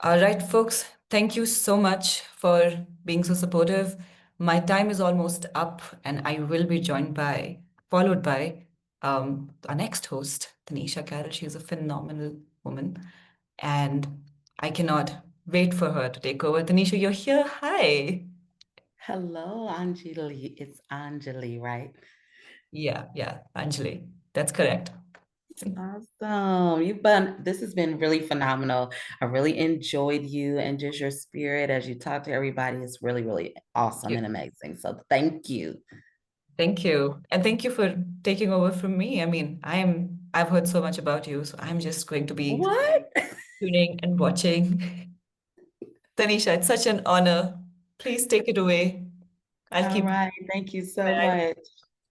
All right, folks, thank you so much for being so supportive. My time is almost up, and I will be followed by our next host, Tanisha Carroll. She's a phenomenal woman, and I cannot wait for her to take over. Tanisha, you're here. Hi. Hello, Anjali. It's Anjali, right? Yeah, Anjali. That's correct. Awesome. This has been really phenomenal. I really enjoyed you and just your spirit as you talk to everybody. It's really, really awesome and amazing. So thank you. Thank you. And thank you for taking over from me. I mean, I've heard so much about you, so I'm just going to be What? tuning and watching. Tanisha, it's such an honor. Please take it away. I'll All keep. right. Thank you so Bye. much.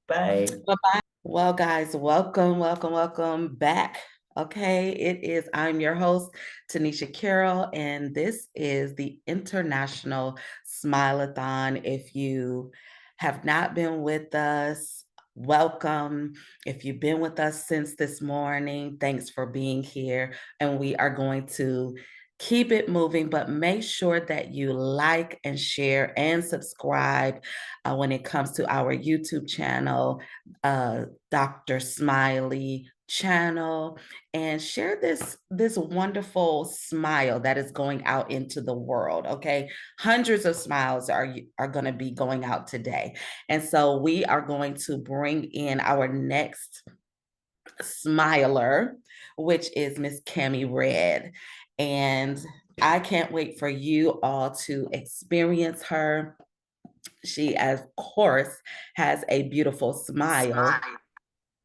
Bye. Bye-bye. Well, guys, welcome back. Okay, I'm your host, Tanisha Carroll, and this is the International Smile-A-Thon. If you have not been with us, welcome. If you've been with us since this morning, thanks for being here. And we are going to keep it moving, but make sure that you like and share and subscribe when it comes to our YouTube channel, Dr. Smiley channel, and share this wonderful smile that is going out into the world. Okay, hundreds of smiles are going to be going out today, and so we are going to bring in our next smiler, which is Miss Cami Red, and I can't wait for you all to experience her. She, of course, has a beautiful smile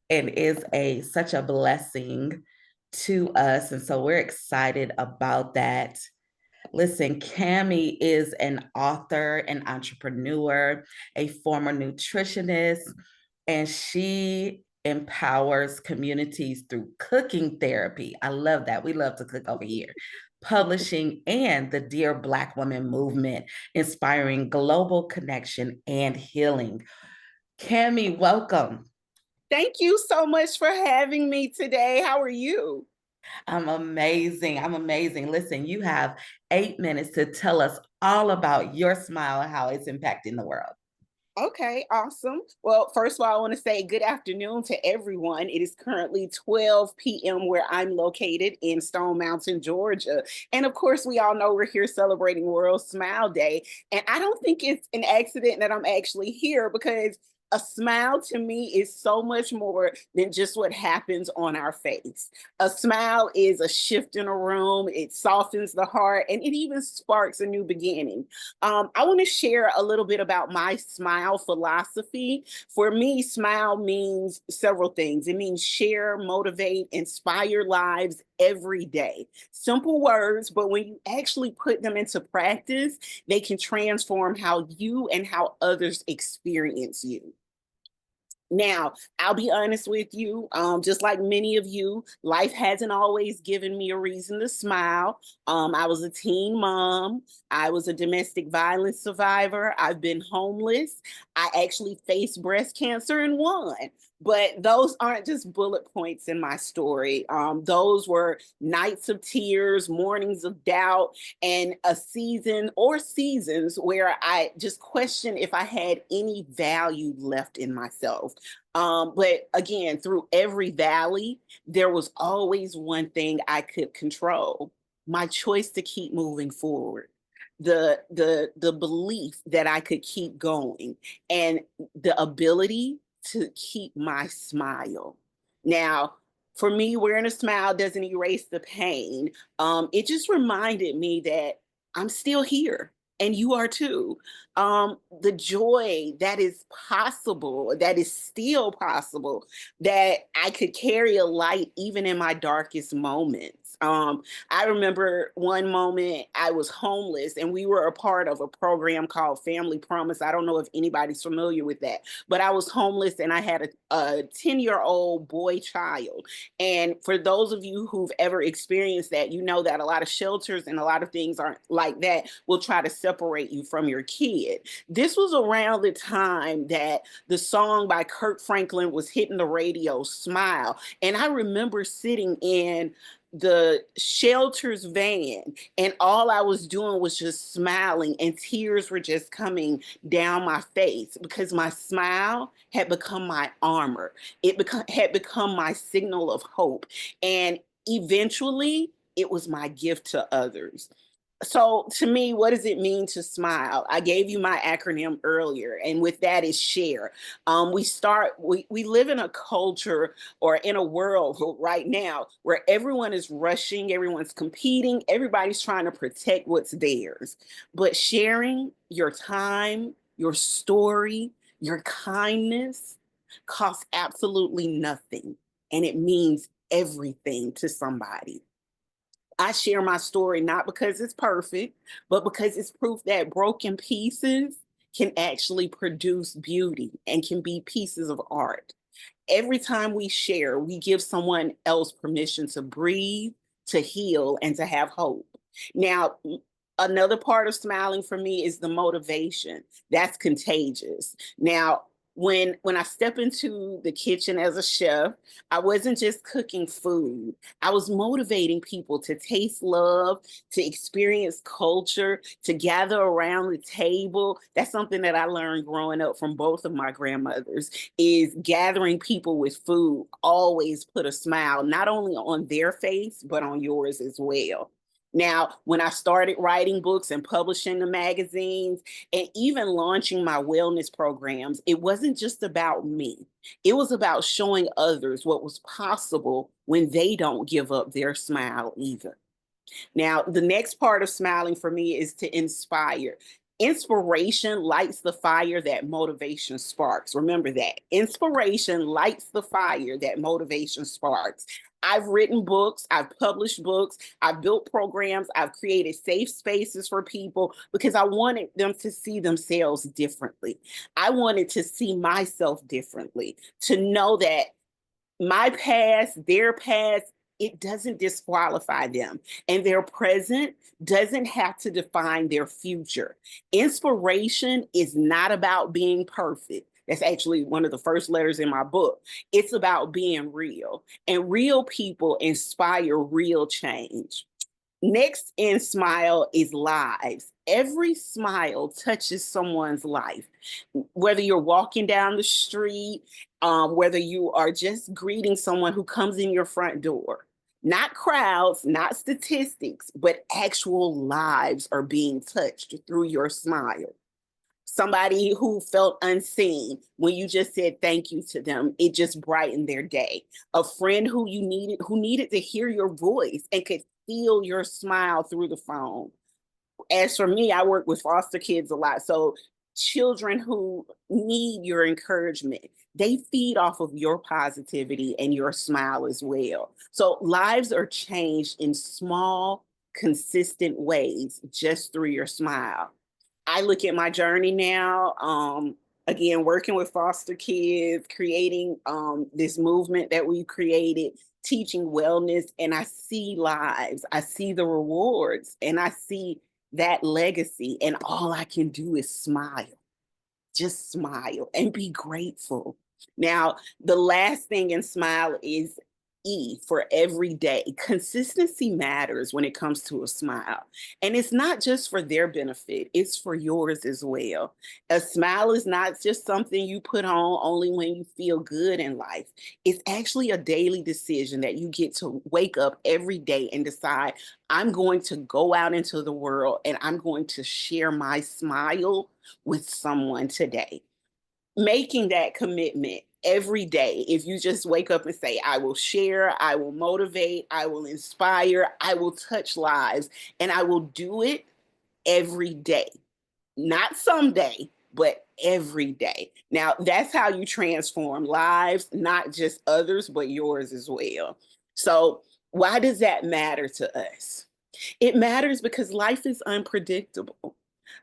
and is a such a blessing to us. And so we're excited about that. Listen, Cami is an author, an entrepreneur, a former nutritionist, and she empowers communities through cooking therapy. I love that. We love to cook over here. Publishing and the Dear Black Woman movement, inspiring global connection and healing. Cami, welcome. Thank you so much for having me today. How are you? I'm amazing. I'm amazing. Listen, you have 8 minutes to tell us all about your smile and how it's impacting the world. Okay, awesome. Well, first of all, I want to say good afternoon to everyone. It is currently 12 p.m. where I'm located in Stone Mountain, Georgia. And of course, we all know we're here celebrating World Smile Day. And I don't think it's an accident that I'm actually here because a smile to me is so much more than just what happens on our face. A smile is a shift in a room, it softens the heart, and it even sparks a new beginning. I want to share a little bit about my smile philosophy. For me, smile means several things. It means share, motivate, inspire lives every day. Simple words, but when you actually put them into practice, they can transform how you and how others experience you. Now, I'll be honest with you, just like many of you, life hasn't always given me a reason to smile. I was a teen mom. I was a domestic violence survivor. I've been homeless. I actually faced breast cancer and won. But those aren't just bullet points in my story. Those were nights of tears, mornings of doubt, and a season or seasons where I just questioned if I had any value left in myself. But again, through every valley, there was always one thing I could control: my choice to keep moving forward. The belief that I could keep going and the ability to keep my smile. Now, for me, wearing a smile doesn't erase the pain. It just reminded me that I'm still here and you are too. The joy that is possible, that is still possible, that I could carry a light even in my darkest moments. I remember one moment I was homeless and we were a part of a program called Family Promise. I don't know if anybody's familiar with that, but I was homeless and I had a 10-year-old boy child. And for those of you who've ever experienced that, you know that a lot of shelters and a lot of things aren't like that will try to separate you from your kid. This was around the time that the song by Kirk Franklin was hitting the radio, Smile. And I remember sitting in the shelter's van, and all I was doing was just smiling, and tears were just coming down my face because my smile had become my armor. Had become my signal of hope, and eventually it was my gift to others. So to me, what does it mean to smile? I gave you my acronym earlier, and with that is share. We live in a culture or in a world right now where everyone is rushing, everyone's competing, everybody's trying to protect what's theirs. But sharing your time, your story, your kindness costs absolutely nothing, and it means everything to somebody. I share my story not because it's perfect, but because it's proof that broken pieces can actually produce beauty and can be pieces of art. Every time we share, we give someone else permission to breathe, to heal, and to have hope. Now, another part of smiling for me is the motivation. That's contagious. Now, when I step into the kitchen as a chef, I wasn't just cooking food. I was motivating people to taste love, to experience culture, to gather around the table. That's something that I learned growing up from both of my grandmothers, is gathering people with food always put a smile not only on their face, but on yours as well. Now, when I started writing books and publishing the magazines and even launching my wellness programs, it wasn't just about me. It was about showing others what was possible when they don't give up their smile either. Now, the next part of smiling for me is to inspire. Inspiration lights the fire that motivation sparks. Remember that. Inspiration lights the fire that motivation sparks. I've written books, I've published books, I've built programs, I've created safe spaces for people because I wanted them to see themselves differently. I wanted to see myself differently, to know that my past, their past, it doesn't disqualify them. And their present doesn't have to define their future. Inspiration is not about being perfect. That's actually one of the first letters in my book. It's about being real. And real people inspire real change. Next in Smile is lives. Every smile touches someone's life. Whether you're walking down the street, whether you are just greeting someone who comes in your front door. Not crowds, not statistics, but actual lives are being touched through your smile. Somebody who felt unseen, when you just said thank you to them, it just brightened their day. A friend who needed to hear your voice and could feel your smile through the phone. As for me, I work with foster kids a lot. So children who need your encouragement, they feed off of your positivity and your smile as well. So lives are changed in small, consistent ways just through your smile. I look at my journey now, again, working with foster kids, creating this movement that we created, teaching wellness, and I see lives, I see the rewards, and I see that legacy, and all I can do is smile. Just smile and be grateful. Now, the last thing in Smile is E for every day. Consistency matters when it comes to a smile. And it's not just for their benefit, it's for yours as well. A smile is not just something you put on only when you feel good in life. It's actually a daily decision that you get to wake up every day and decide, I'm going to go out into the world and I'm going to share my smile with someone today. Making that commitment every day, if you just wake up and say, I will share, I will motivate, I will inspire, I will touch lives, and I will do it every day. Not someday, but every day. Now, that's how you transform lives, not just others, but yours as well. So, why does that matter to us? It matters because life is unpredictable.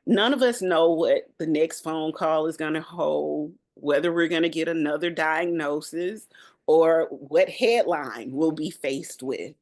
None of us know what the next phone call is going to hold, whether we're going to get another diagnosis, or what headline we'll be faced with.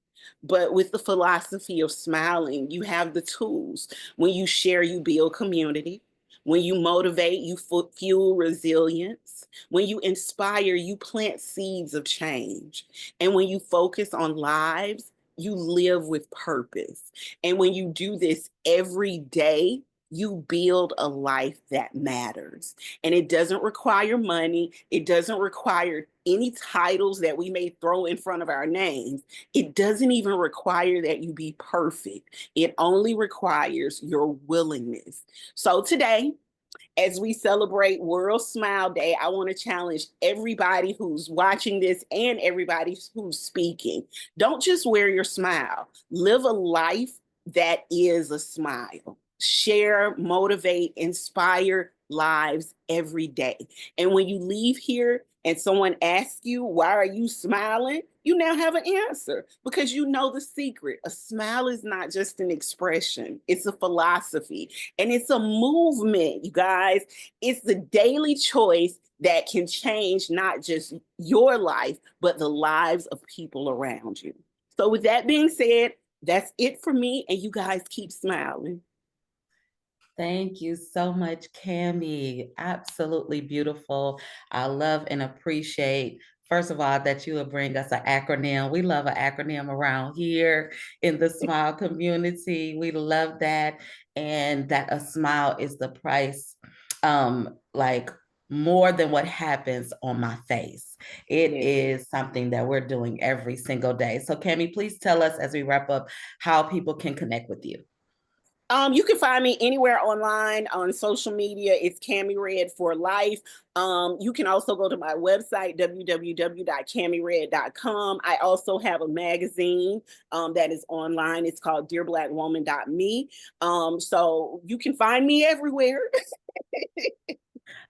But with the philosophy of smiling, you have the tools. When you share, you build community. When you motivate, you fuel resilience. When you inspire, you plant seeds of change. And when you focus on lives, you live with purpose. And when you do this every day, you build a life that matters. And it doesn't require money. It doesn't require any titles that we may throw in front of our names. It doesn't even require that you be perfect. It only requires your willingness. So today, as we celebrate World Smile Day, I want to challenge everybody who's watching this and everybody who's speaking. Don't just wear your smile. Live a life that is a smile. Share, motivate, inspire lives every day. And when you leave here and someone asks you, why are you smiling? You now have an answer because you know the secret. A smile is not just an expression, it's a philosophy and it's a movement, you guys. It's the daily choice that can change not just your life, but the lives of people around you. So, with that being said, that's it for me, and you guys keep smiling. Thank you so much, Cammie. Absolutely beautiful. I love and appreciate, first of all, that you will bring us an acronym. We love an acronym around here in the Smile community. We love that. And that a smile is the price, like more than what happens on my face. It is something that we're doing every single day. So, Cammie, please tell us as we wrap up how people can connect with you. You can find me anywhere online on social media. It's Cammie Red for life. You can also go to my website, www.cammiered.com. I also have a magazine that is online. It's called dearblackwoman.me. So you can find me everywhere.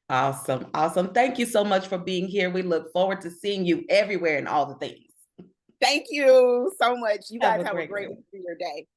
Awesome. Awesome. Thank you so much for being here. We look forward to seeing you everywhere and all the things. Thank you so much. You Have guys a have a great great one. rest of your day.